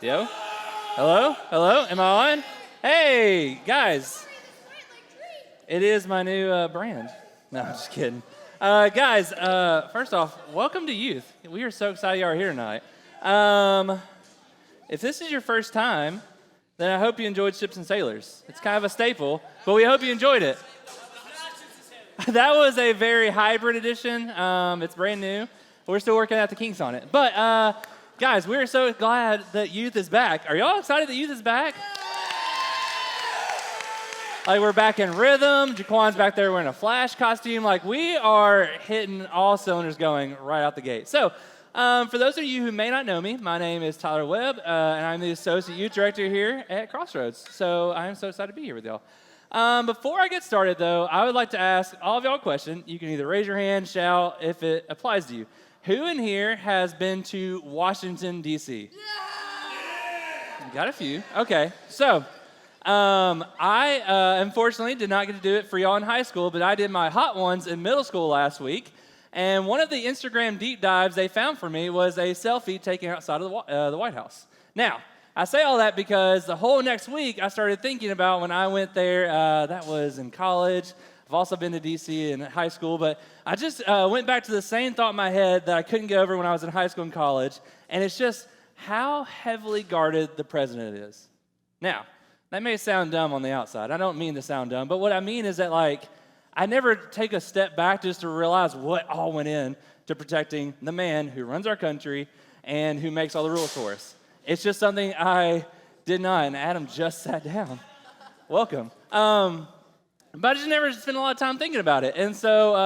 Yo? Hello? Hello? Am I on? Hey, guys. It is my new brand. No, I'm just kidding. Guys, first off, welcome to Youth. We are so excited you are here tonight. If this is your first time, then I hope you enjoyed Ships and Sailors. It's kind of a staple, but we hope you enjoyed it. That was a very hybrid edition. It's brand new. We're still working out the kinks on it. But, guys, we're so glad that Youth is back. Are y'all excited that Youth is back? Like, we're back in rhythm. Jaquan's back there wearing a Flash costume. Like, we are hitting all cylinders going right out the gate. So, for those of you who may not know me, my name is Tyler Webb, and I'm the Associate Youth Director here at Crossroads. So, I'm so excited to be here with y'all. Before I get started, though, I would like to ask all of y'all a question. You can either raise your hand, shout, if it applies to you. Who in here has been to Washington, D.C.? Yeah! Got a few. Okay. So, I unfortunately did not get to do it for y'all in high school, but I did my hot ones in middle school last week. And one of the Instagram deep dives they found for me was a selfie taken outside of the White House. Now, I say all that because the whole next week I started thinking about when I went there. That was in college. I've also been to D.C. in high school, but I just went back to the same thought in my head that I couldn't get over when I was in high school and college, and it's just how heavily guarded the president is. Now, that may sound dumb on the outside. I don't mean to sound dumb, but what I mean is that, like, I never take a step back just to realize what all went in to protecting the man who runs our country and who makes all the rules for us. It's just something I did not, and Adam just sat down. Welcome. But I just never spent a lot of time thinking about it. And so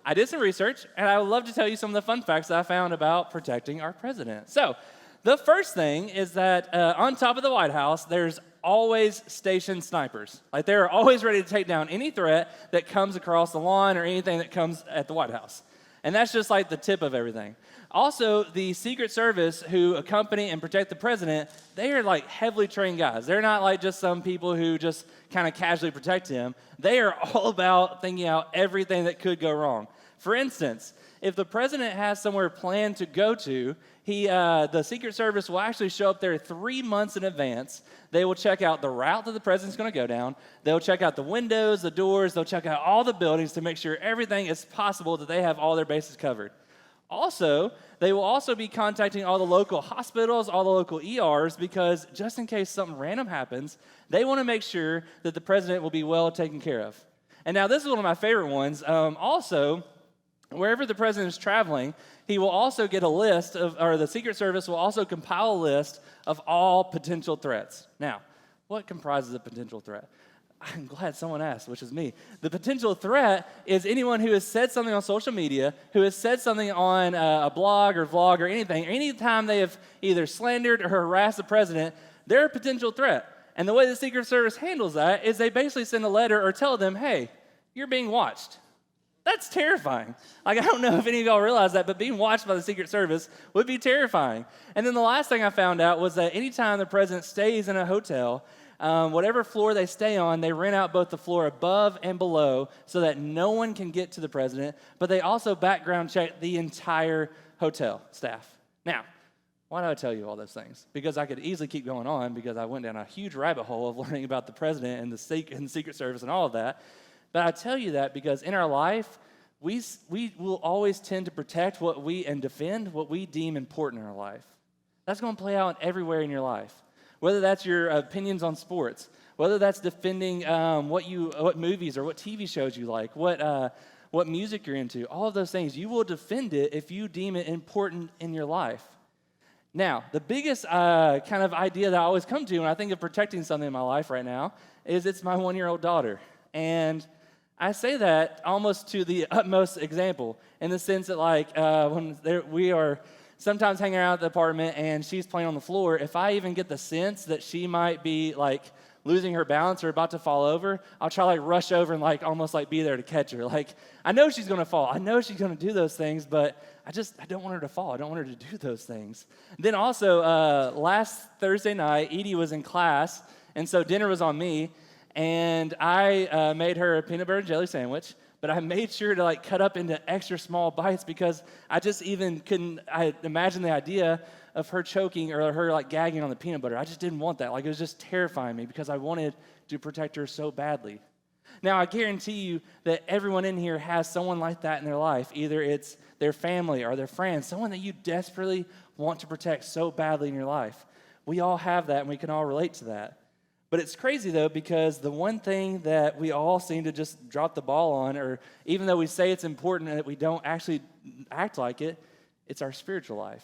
I did some research, and I would love to tell you some of the fun facts that I found about protecting our president. So the first thing is that on top of the White House, there's always stationed snipers. Like, they're always ready to take down any threat that comes across the lawn or anything that comes at the White House. And that's just like the tip of everything. Also, the Secret Service who accompany and protect the president, they are like heavily trained guys. They're not like just some people who just kind of casually protect him. They are all about thinking out everything that could go wrong. For instance, if the president has somewhere planned to go to, the Secret Service will actually show up there 3 months in advance. They will check out the route that the president's going to go down. They'll check out the windows, the doors. They'll check out all the buildings to make sure everything is possible, that they have all their bases covered. Also, they will also be contacting all the local hospitals, all the local ERs, because just in case something random happens, they want to make sure that the president will be well taken care of. And now this is one of my favorite ones. Also, wherever the president is traveling, he will also get a list or the Secret Service will also compile a list of all potential threats. Now, what comprises a potential threat? I'm glad someone asked, which is me. The potential threat is anyone who has said something on social media, who has said something on a blog or vlog or anything. Anytime they have either slandered or harassed the president, they're a potential threat. And the way the Secret Service handles that is they basically send a letter or tell them, hey, you're being watched. That's terrifying. Like, I don't know if any of y'all realize that, but being watched by the Secret Service would be terrifying. And then the last thing I found out was that anytime the president stays in a hotel, whatever floor they stay on, they rent out both the floor above and below so that no one can get to the president, but they also background check the entire hotel staff. Now, why do I tell you all those things? Because I could easily keep going on because I went down a huge rabbit hole of learning about the president and the Secret Service and all of that. But I tell you that because in our life, we will always tend to protect and defend what we deem important in our life. That's going to play out everywhere in your life. Whether that's your opinions on sports, whether that's defending what movies or what TV shows you like, what music you're into, all of those things, you will defend it if you deem it important in your life. Now, the biggest kind of idea that I always come to when I think of protecting something in my life right now is it's my 1-year-old daughter. And I say that almost to the utmost example in the sense that, like, when we are sometimes hanging out at the apartment and she's playing on the floor, if I even get the sense that she might be, like, losing her balance or about to fall over, I'll try, like, rush over and, like, almost, like, be there to catch her. Like, I know she's going to fall. I know she's going to do those things, but I don't want her to fall. I don't want her to do those things. Then also, last Thursday night, Edie was in class, and so dinner was on me. And I made her a peanut butter and jelly sandwich, but I made sure to like cut up into extra small bites because I just even couldn't, I imagine the idea of her choking or her like gagging on the peanut butter. I just didn't want that. Like it was just terrifying me because I wanted to protect her so badly. Now, I guarantee you that everyone in here has someone like that in their life. Either it's their family or their friends, someone that you desperately want to protect so badly in your life. We all have that, and we can all relate to that. But it's crazy, though, because the one thing that we all seem to just drop the ball on, or even though we say it's important and that we don't actually act like it, it's our spiritual life.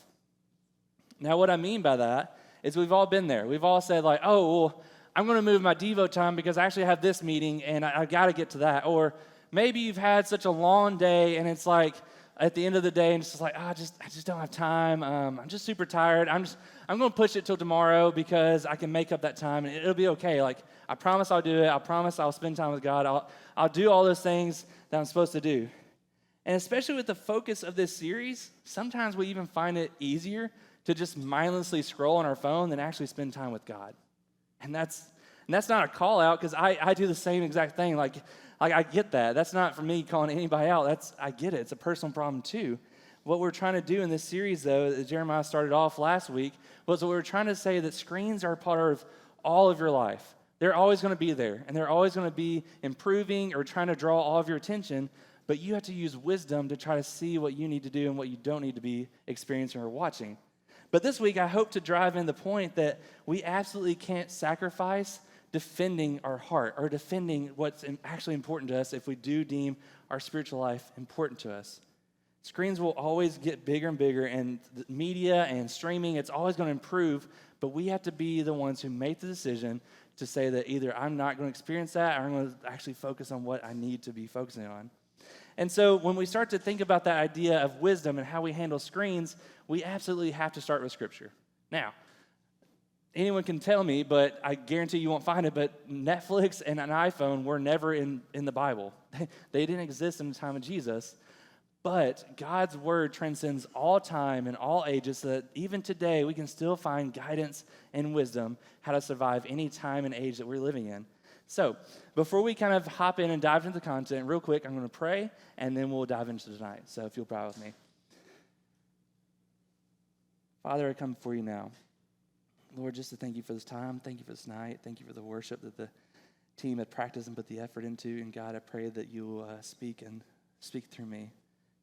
Now, what I mean by that is we've all been there. We've all said, like, oh, well, I'm going to move my Devo time because I actually have this meeting and I got to get to that. Or maybe you've had such a long day and it's like at the end of the day and it's just like, I just don't have time. I'm just super tired. I'm going to push it till tomorrow because I can make up that time and it'll be okay. Like I promise I'll do it. I promise I'll spend time with God. I'll do all those things that I'm supposed to do. And especially with the focus of this series, sometimes we even find it easier to just mindlessly scroll on our phone than actually spend time with God. And that's not a call out because I do the same exact thing. Like I get that. That's not for me calling anybody out. I get it. It's a personal problem too. What we're trying to do in this series, though, that Jeremiah started off last week, was that we were trying to say that screens are part of all of your life. They're always going to be there, and they're always going to be improving or trying to draw all of your attention, but you have to use wisdom to try to see what you need to do and what you don't need to be experiencing or watching. But this week, I hope to drive in the point that we absolutely can't sacrifice defending our heart or defending what's actually important to us if we do deem our spiritual life important to us. Screens will always get bigger and bigger, and the media and streaming, it's always going to improve, but we have to be the ones who make the decision to say that either I'm not going to experience that or I'm going to actually focus on what I need to be focusing on. And so when we start to think about that idea of wisdom and how we handle screens, we absolutely have to start with Scripture. Now, anyone can tell me, but I guarantee you won't find it, but Netflix and an iPhone were never in the Bible. They didn't exist in the time of Jesus. But God's word transcends all time and all ages so that even today we can still find guidance and wisdom how to survive any time and age that we're living in. So before we kind of hop in and dive into the content, real quick, I'm going to pray, and then we'll dive into tonight. So if you'll bow with me. Father, I come before you now. Lord, just to thank you for this time. Thank you for this night. Thank you for the worship that the team had practiced and put the effort into. And God, I pray that you will speak through me.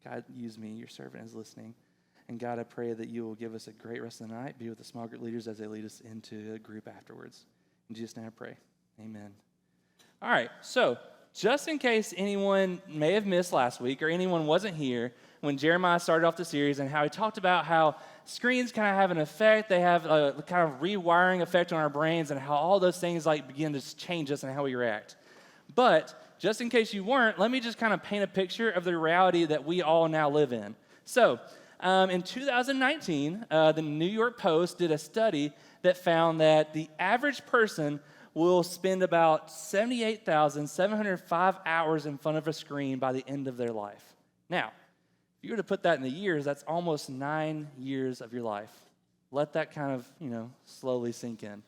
God, use me. Your servant is listening. And God, I pray that you will give us a great rest of the night. Be with the small group leaders as they lead us into a group afterwards. In Jesus' name I pray. Amen. All right, so just in case anyone may have missed last week or anyone wasn't here when Jeremiah started off the series and how he talked about how screens kind of have an effect, they have a kind of rewiring effect on our brains and how all those things like begin to change us and how we react. But just in case you weren't, let me just kind of paint a picture of the reality that we all now live in. So in 2019, the New York Post did a study that found that the average person will spend about 78,705 hours in front of a screen by the end of their life. Now, if you were to put that in the years, that's almost 9 years of your life. Let that kind of, slowly sink in.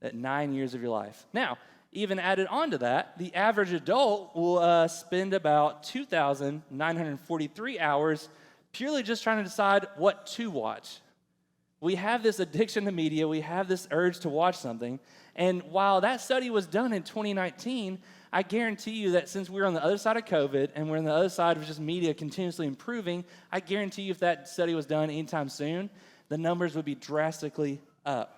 That 9 years of your life. Now, even added on to that, the average adult will spend about 2,943 hours purely just trying to decide what to watch. We have this addiction to media. We have this urge to watch something. And while that study was done in 2019, I guarantee you that since we're on the other side of COVID and we're on the other side of just media continuously improving, I guarantee you if that study was done anytime soon, the numbers would be drastically up.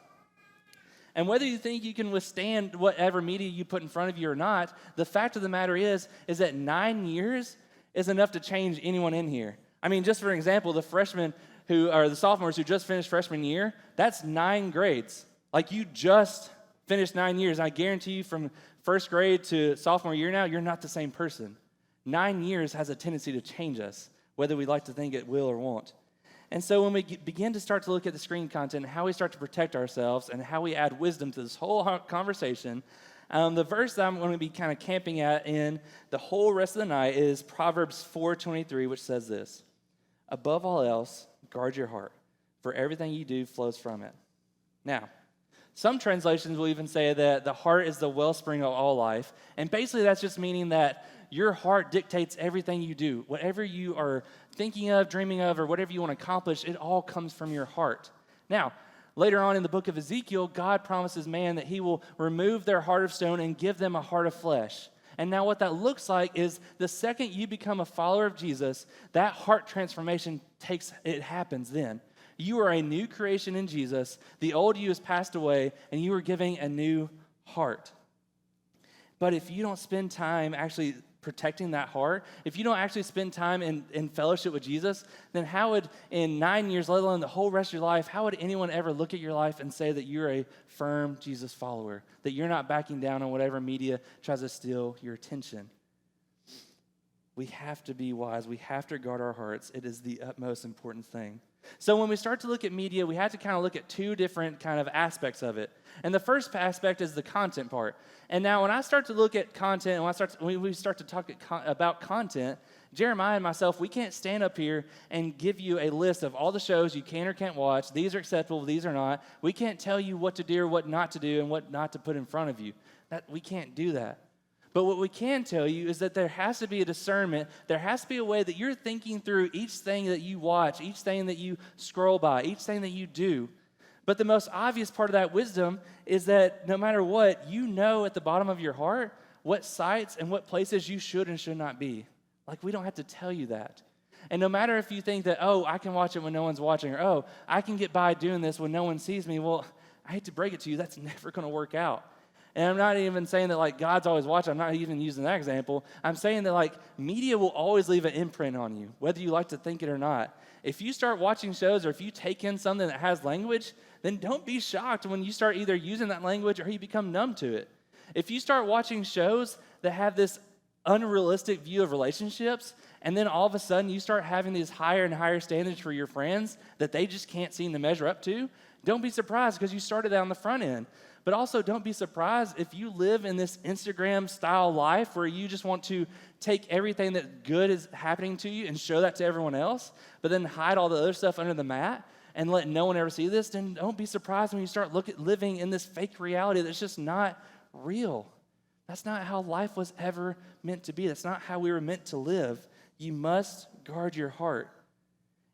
And whether you think you can withstand whatever media you put in front of you or not, the fact of the matter is that 9 years is enough to change anyone in here. I mean, just for example, the sophomores who just finished freshman year, that's 9 grades. Like you just finished 9 years. I guarantee you from first grade to sophomore year now, you're not the same person. 9 years has a tendency to change us, whether we like to think it will or won't. And so when we begin to start to look at the screen content, how we start to protect ourselves and how we add wisdom to this whole conversation, the verse that I'm going to be kind of camping at in the whole rest of the night is Proverbs 4:23, which says this: above all else, guard your heart, for everything you do flows from it. Now, Some translations will even say that the heart is the wellspring of all life. And basically that's just meaning that your heart dictates everything you do. Whatever you are thinking of, dreaming of, or whatever you want to accomplish, it all comes from your heart. Now, later on in the book of Ezekiel, God promises man that he will remove their heart of stone and give them a heart of flesh. And now what that looks like is the second you become a follower of Jesus, that heart transformation happens then. You are a new creation in Jesus. The old you has passed away, and you are giving a new heart. But if you don't spend time actually protecting that heart, if you don't actually spend time in fellowship with Jesus, then how would, in 9 years, let alone the whole rest of your life, how would anyone ever look at your life and say that you're a firm Jesus follower, that you're not backing down on whatever media tries to steal your attention? We have to be wise. We have to guard our hearts. It is the utmost important thing. So when we start to look at media, we have to kind of look at two different kind of aspects of it. And the first aspect is the content part. And now when I start to look at content, and when we start to talk about content, Jeremiah and myself, we can't stand up here and give you a list of all the shows you can or can't watch. These are acceptable, these are not. We can't tell you what to do or what not to do and what not to put in front of you. We can't do that. But what we can tell you is that there has to be a discernment. There has to be a way that you're thinking through each thing that you watch, each thing that you scroll by, each thing that you do. But the most obvious part of that wisdom is that no matter what, you know at the bottom of your heart what sites and what places you should and should not be. Like, we don't have to tell you that. And no matter if you think that, oh, I can watch it when no one's watching, or oh, I can get by doing this when no one sees me, well, I hate to break it to you, that's never going to work out. And I'm not even saying that, like, God's always watching. I'm not even using that example. I'm saying that, like, media will always leave an imprint on you, whether you like to think it or not. If you start watching shows or if you take in something that has language, then don't be shocked when you start either using that language or you become numb to it. If you start watching shows that have this unrealistic view of relationships, and then all of a sudden you start having these higher and higher standards for your friends that they just can't seem to measure up to, don't be surprised because you started that on the front end. But also don't be surprised if you live in this Instagram-style life where you just want to take everything that good is happening to you and show that to everyone else, but then hide all the other stuff under the mat and let no one ever see this, then don't be surprised when you start living in this fake reality that's just not real. That's not how life was ever meant to be. That's not how we were meant to live. You must guard your heart.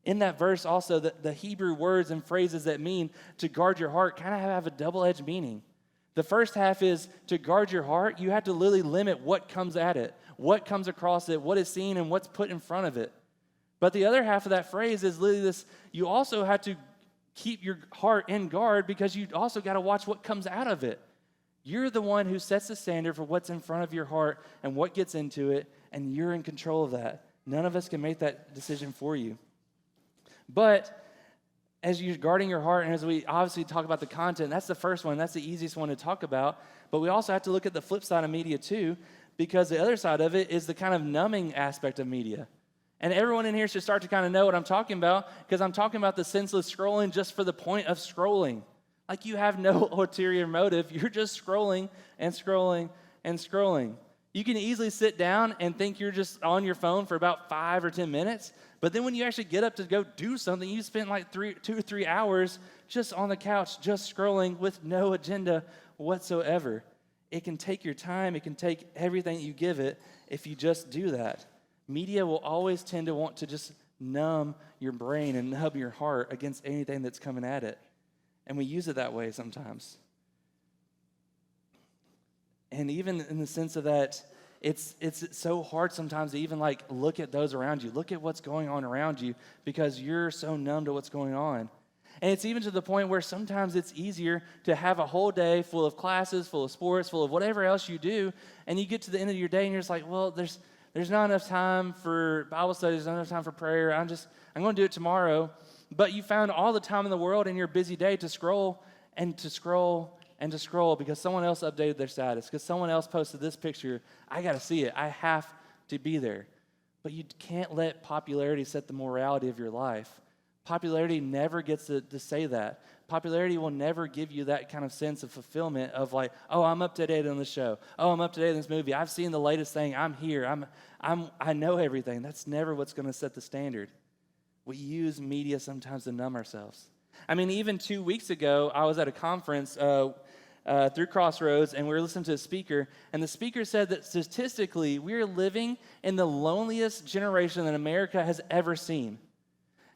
In that verse also, the Hebrew words and phrases that mean to guard your heart kind of have a double-edged meaning. The first half is to guard your heart. You have to literally limit what comes at it, what comes across it, what is seen, and what's put in front of it. But the other half of that phrase is literally this: you also have to keep your heart in guard because you also got to watch what comes out of it. You're the one who sets the standard for what's in front of your heart and what gets into it, and you're in control of that. None of us can make that decision for you. But as you're guarding your heart, and as we obviously talk about the content, that's the first one. That's the easiest one to talk about. But we also have to look at the flip side of media too, because the other side of it is the kind of numbing aspect of media. And everyone in here should start to kind of know what I'm talking about, because I'm talking about the senseless scrolling just for the point of scrolling. Like, you have no ulterior motive. You're just scrolling and scrolling and scrolling. You can easily sit down and think you're just on your phone for about 5 or 10 minutes, but then when you actually get up to go do something, you spend like 2 or 3 hours just on the couch, just scrolling with no agenda whatsoever. It can take your time. It can take everything you give it if you just do that. Media will always tend to want to just numb your brain and numb your heart against anything that's coming at it. And we use it that way sometimes. And even in the sense of that, it's so hard sometimes to even like look at those around you. Look at what's going on around you because you're so numb to what's going on. And it's even to the point where sometimes it's easier to have a whole day full of classes, full of sports, full of whatever else you do, and you get to the end of your day and you're just like, well, there's not enough time for Bible studies, there's not enough time for prayer. I'm going to do it tomorrow. But you found all the time in the world in your busy day to scroll and to scroll and to scroll because someone else updated their status, because someone else posted this picture. I got to see it. I have to be there. But you can't let popularity set the morality of your life. Popularity never gets to say that. Popularity will never give you that kind of sense of fulfillment of like, oh, I'm up to date on the show. Oh, I'm up to date on this movie. I've seen the latest thing. I'm here. I know everything. That's never what's going to set the standard. We use media sometimes to numb ourselves. I mean, even 2 weeks ago, I was at a conference through Crossroads, and we were listening to a speaker, and the speaker said that statistically, we are living in the loneliest generation that America has ever seen.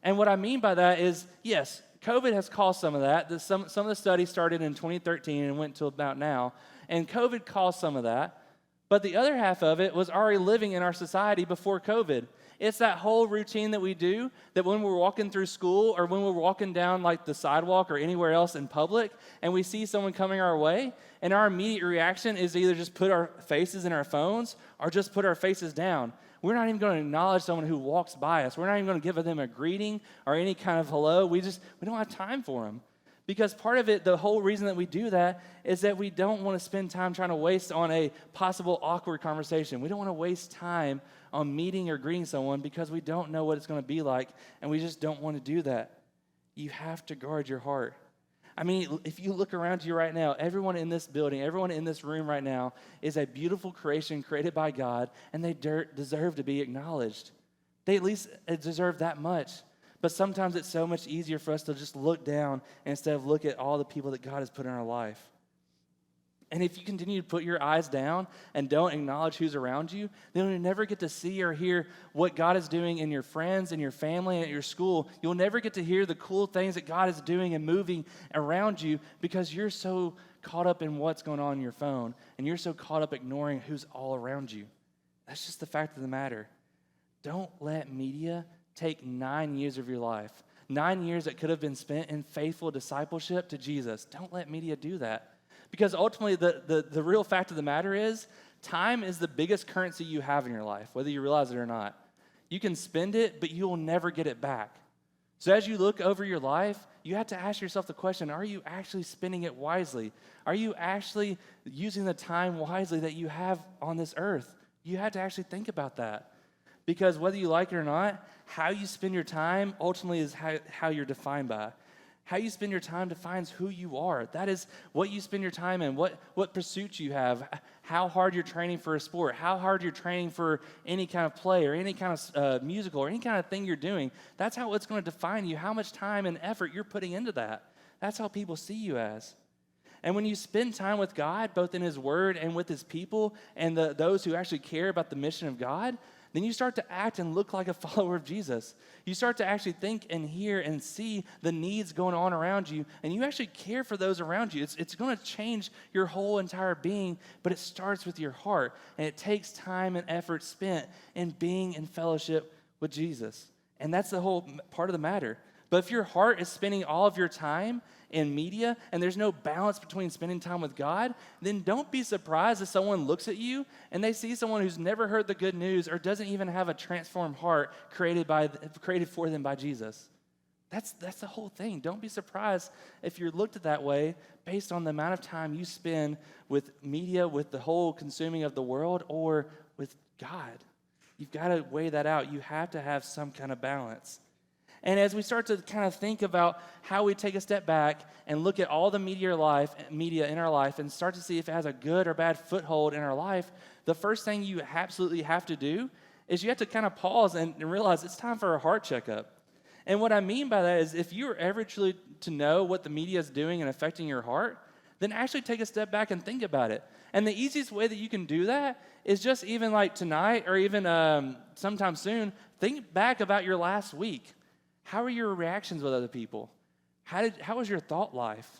And what I mean by that is, yes, COVID has caused some of that. Some of the studies started in 2013 and went to about now, and COVID caused some of that. But the other half of it was already living in our society before COVID. It's that whole routine that we do that when we're walking through school or when we're walking down like the sidewalk or anywhere else in public and we see someone coming our way, and our immediate reaction is to either just put our faces in our phones or just put our faces down. We're not even going to acknowledge someone who walks by us. We're not even going to give them a greeting or any kind of hello. We don't have time for them. Because part of it, the whole reason that we do that is that we don't want to spend time trying to waste on a possible awkward conversation. We don't want to waste time on meeting or greeting someone because we don't know what it's going to be like, and we just don't want to do that. You have to guard your heart. I mean, if you look around you right now, everyone in this building, everyone in this room right now is a beautiful creation created by God, and they deserve to be acknowledged. They at least deserve that much. But sometimes it's so much easier for us to just look down instead of look at all the people that God has put in our life. And if you continue to put your eyes down and don't acknowledge who's around you, then you'll never get to see or hear what God is doing in your friends, in your family, and at your school. You'll never get to hear the cool things that God is doing and moving around you because you're so caught up in what's going on your phone, and you're so caught up ignoring who's all around you. That's just the fact of the matter. Don't let media take 9 years of your life, 9 years that could have been spent in faithful discipleship to Jesus. Don't let media do that. Because ultimately, the real fact of the matter is, time is the biggest currency you have in your life, whether you realize it or not. You can spend it, but you will never get it back. So as you look over your life, you have to ask yourself the question, are you actually spending it wisely? Are you actually using the time wisely that you have on this earth? You have to actually think about that. Because whether you like it or not, how you spend your time ultimately is how you're defined by. How you spend your time defines who you are. That is what you spend your time in, what pursuits you have, how hard you're training for a sport, how hard you're training for any kind of play or any kind of musical or any kind of thing you're doing. That's how it's going to define you, how much time and effort you're putting into that. That's how people see you as. And when you spend time with God, both in His Word and with His people and those who actually care about the mission of God, then you start to act and look like a follower of Jesus. You start to actually think and hear and see the needs going on around you, and you actually care for those around you. It's going to change your whole entire being, but it starts with your heart, and it takes time and effort spent in being in fellowship with Jesus. And that's the whole part of the matter. But if your heart is spending all of your time in media and there's no balance between spending time with God, then don't be surprised if someone looks at you and they see someone who's never heard the good news or doesn't even have a transformed heart created for them by Jesus. That's the whole thing. Don't be surprised if you're looked at that way based on the amount of time you spend with media, with the whole consuming of the world, or with God. You've got to weigh that out. You have to have some kind of balance. And as we start to kind of think about how we take a step back and look at all the media in our life and start to see if it has a good or bad foothold in our life, the first thing you absolutely have to do is you have to kind of pause and realize it's time for a heart checkup. And what I mean by that is if you are ever truly to know what the media is doing and affecting your heart, then actually take a step back and think about it. And the easiest way that you can do that is just even like tonight or even sometime soon, think back about your last week. How are your reactions with other people? How was your thought life?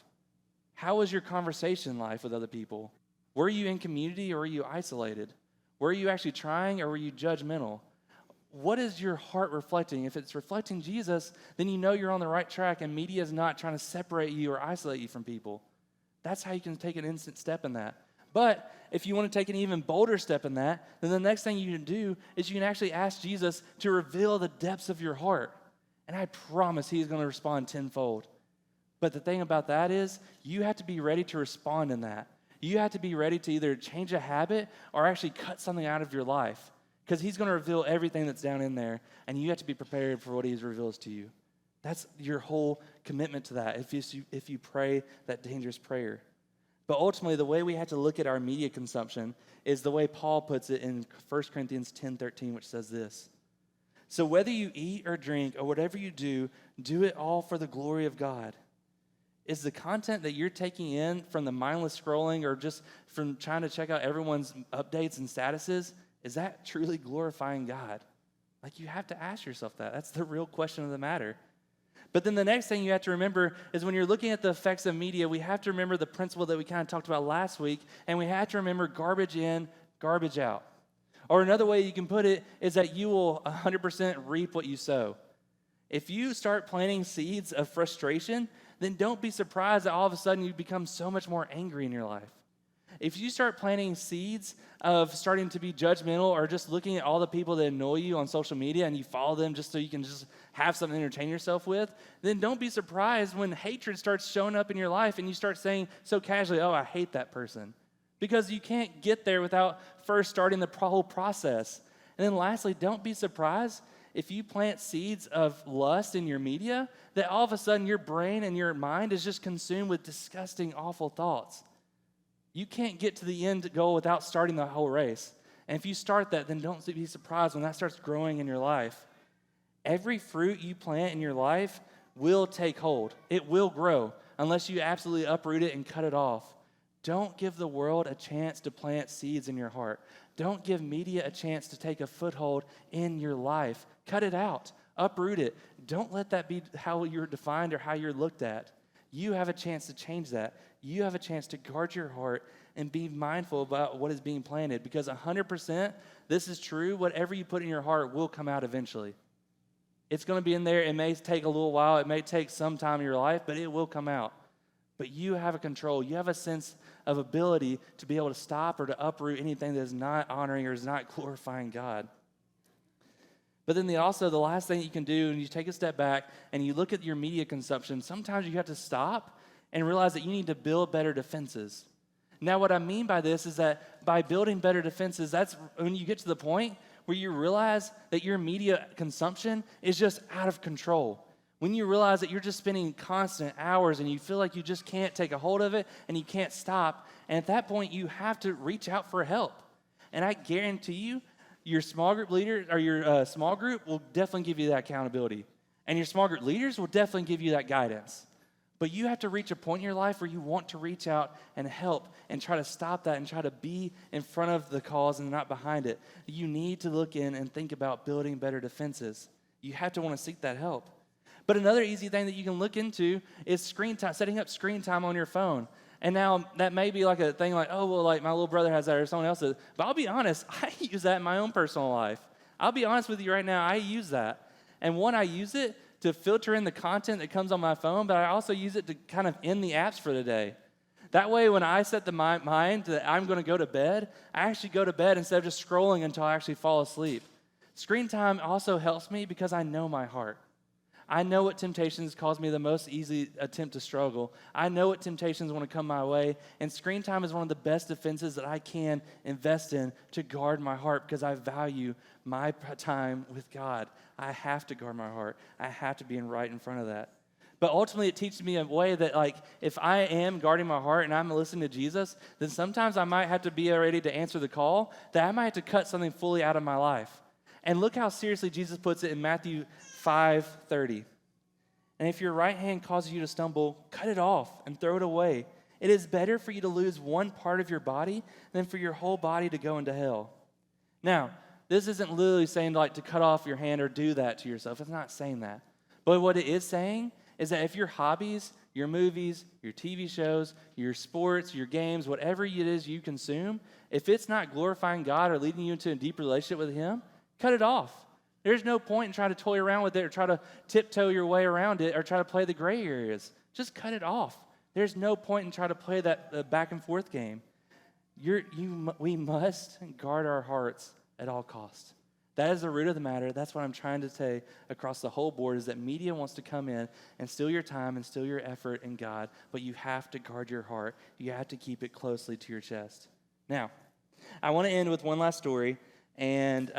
How was your conversation life with other people? Were you in community or were you isolated? Were you actually trying or were you judgmental? What is your heart reflecting? If it's reflecting Jesus, then you know you're on the right track and media is not trying to separate you or isolate you from people. That's how you can take an instant step in that. But if you want to take an even bolder step in that, then the next thing you can do is you can actually ask Jesus to reveal the depths of your heart. And I promise He's going to respond tenfold. But the thing about that is you have to be ready to respond in that. You have to be ready to either change a habit or actually cut something out of your life. Because He's going to reveal everything that's down in there. And you have to be prepared for what He reveals to you. That's your whole commitment to that if you pray that dangerous prayer. But ultimately, the way we have to look at our media consumption is the way Paul puts it in 1 Corinthians 10:13, which says this. So whether you eat or drink or whatever you do, do it all for the glory of God. Is the content that you're taking in from the mindless scrolling or just from trying to check out everyone's updates and statuses, is that truly glorifying God? Like, you have to ask yourself that. That's the real question of the matter. But then the next thing you have to remember is when you're looking at the effects of media, we have to remember the principle that we kind of talked about last week, and we have to remember garbage in, garbage out. Or another way you can put it is that you will 100% reap what you sow. If you start planting seeds of frustration, then don't be surprised that all of a sudden you become so much more angry in your life. If you start planting seeds of starting to be judgmental or just looking at all the people that annoy you on social media and you follow them just so you can just have something to entertain yourself with, then don't be surprised when hatred starts showing up in your life and you start saying so casually, oh, I hate that person. Because you can't get there without first starting the whole process. And then lastly, don't be surprised if you plant seeds of lust in your media, that all of a sudden your brain and your mind is just consumed with disgusting, awful thoughts. You can't get to the end goal without starting the whole race. And if you start that, then don't be surprised when that starts growing in your life. Every fruit you plant in your life will take hold. It will grow unless you absolutely uproot it and cut it off. Don't give the world a chance to plant seeds in your heart. Don't give media a chance to take a foothold in your life. Cut it out. Uproot it. Don't let that be how you're defined or how you're looked at. You have a chance to change that. You have a chance to guard your heart and be mindful about what is being planted, because 100%, this is true. Whatever you put in your heart will come out eventually. It's going to be in there. It may take a little while. It may take some time in your life, but it will come out. But you have a control. You have a sense of ability to be able to stop or to uproot anything that is not honoring or is not glorifying God. But then also the last thing you can do, and you take a step back and you look at your media consumption, sometimes you have to stop and realize that you need to build better defenses. Now, what I mean by this is that by building better defenses, that's when you get to the point where you realize that your media consumption is just out of control. When you realize that you're just spending constant hours and you feel like you just can't take a hold of it and you can't stop, and at that point, you have to reach out for help. And I guarantee you, your small group leader or your small group will definitely give you that accountability. And your small group leaders will definitely give you that guidance. But you have to reach a point in your life where you want to reach out and help and try to stop that and try to be in front of the cause and not behind it. You need to look in and think about building better defenses. You have to want to seek that help. But another easy thing that you can look into is screen time, setting up screen time on your phone. And now that may be like a thing like, oh, well, like my little brother has that or someone else does. But I'll be honest, I use that in my own personal life. I'll be honest with you right now, I use that. And one, I use it to filter in the content that comes on my phone, but I also use it to kind of end the apps for the day. That way, when I set the mind that I'm going to go to bed, I actually go to bed instead of just scrolling until I actually fall asleep. Screen time also helps me because I know my heart. I know what temptations cause me the most easy attempt to struggle. I know what temptations want to come my way, and screen time is one of the best defenses that I can invest in to guard my heart because I value my time with God. I have to guard my heart. I have to be right in front of that. But ultimately, it teaches me a way that, like, if I am guarding my heart and I'm listening to Jesus, then sometimes I might have to be ready to answer the call, that I might have to cut something fully out of my life. And look how seriously Jesus puts it in Matthew 5:30. And if your right hand causes you to stumble, cut it off and throw it away. It is better for you to lose one part of your body than for your whole body to go into hell. Now, this isn't literally saying like to cut off your hand or do that to yourself. It's not saying that. But what it is saying is that if your hobbies, your movies, your TV shows, your sports, your games, whatever it is you consume, if it's not glorifying God or leading you into a deep relationship with Him, cut it off. There's no point in trying to toy around with it or try to tiptoe your way around it or try to play the gray areas. Just cut it off. There's no point in trying to play that back and forth game. We must guard our hearts at all costs. That is the root of the matter. That's what I'm trying to say across the whole board is that media wants to come in and steal your time and steal your effort in God, but you have to guard your heart. You have to keep it closely to your chest. Now, I want to end with one last story. And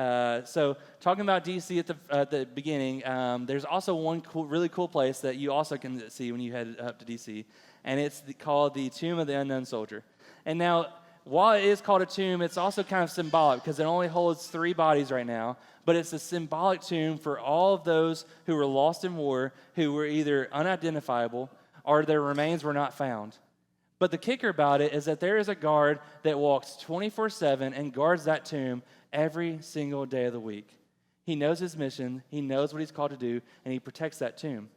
so talking about D.C. at the beginning, there's also one really cool place that you also can see when you head up to D.C., and it's called the Tomb of the Unknown Soldier. And now, while it is called a tomb, it's also kind of symbolic because it only holds 3 bodies right now, but it's a symbolic tomb for all of those who were lost in war, who were either unidentifiable or their remains were not found. But the kicker about it is that there is a guard that walks 24/7 and guards that tomb every single day of the week. He knows his mission, he knows what he's called to do, and he protects that tomb.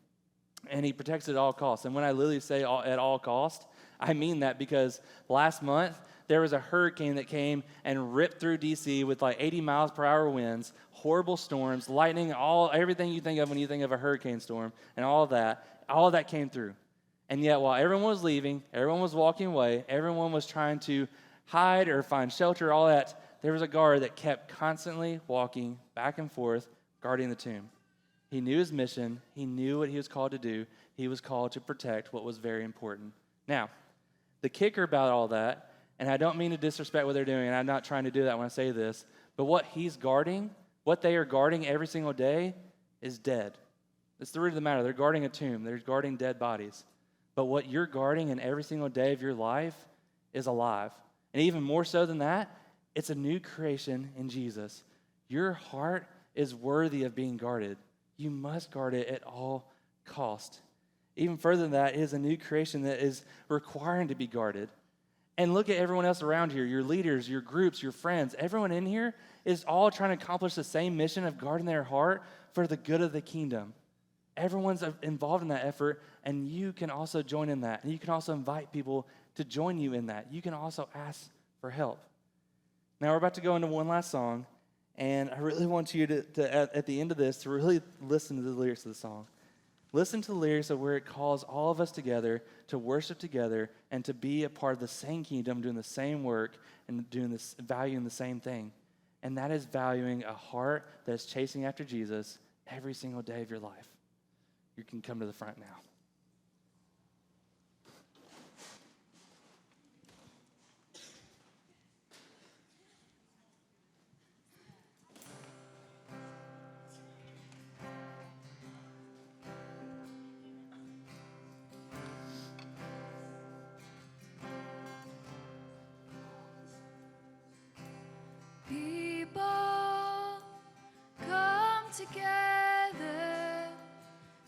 And he protects it at all costs. And when I literally say at all costs, I mean that because last month there was a hurricane that came and ripped through D.C. with like 80 miles per hour winds, horrible storms, lightning, everything you think of when you think of a hurricane storm, and all of that came through. And yet while everyone was leaving, everyone was walking away, everyone was trying to hide or find shelter, all that, there was a guard that kept constantly walking back and forth, guarding the tomb. He knew his mission. He knew what he was called to do. He was called to protect what was very important. Now, the kicker about all that, and I don't mean to disrespect what they're doing, and I'm not trying to do that when I say this, but what he's guarding, what they are guarding every single day is dead. That's the root of the matter. They're guarding a tomb. They're guarding dead bodies. But what you're guarding in every single day of your life is alive. And even more so than that, it's a new creation in Jesus. Your heart is worthy of being guarded. You must guard it at all cost. Even further than that, it is a new creation that is requiring to be guarded. And look at everyone else around here, your leaders, your groups, your friends. Everyone in here is all trying to accomplish the same mission of guarding their heart for the good of the kingdom. Everyone's involved in that effort, and you can also join in that. And you can also invite people to join you in that. You can also ask for help. Now we're about to go into one last song, and I really want you to at the end of this, to really listen to the lyrics of the song. Listen to the lyrics of where it calls all of us together to worship together and to be a part of the same kingdom, doing the same work and doing this, valuing the same thing. And that is valuing a heart that's chasing after Jesus every single day of your life. You can come to the front now. People come together,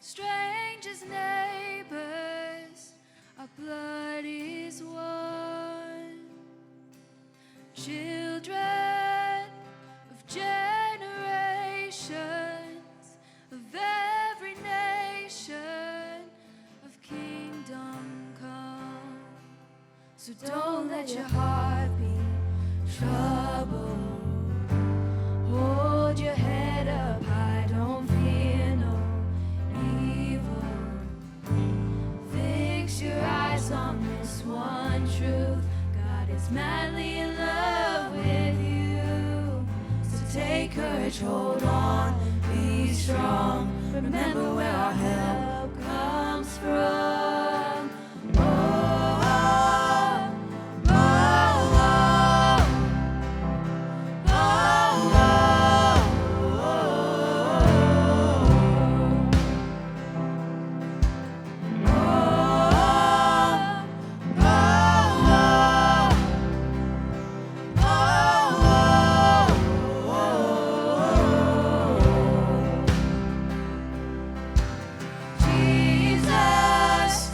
strangers, neighbors, our blood is one. Children of generations, of every nation, of kingdom come. So don't let your heart be troubled. Hold your head up high, don't fear no evil. Fix your eyes on this one truth. God is madly in love with you. So take courage, hold on, be strong. Remember where our help comes from. Jesus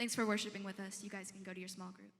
Thanks for worshiping with us. You guys can go to your small groups.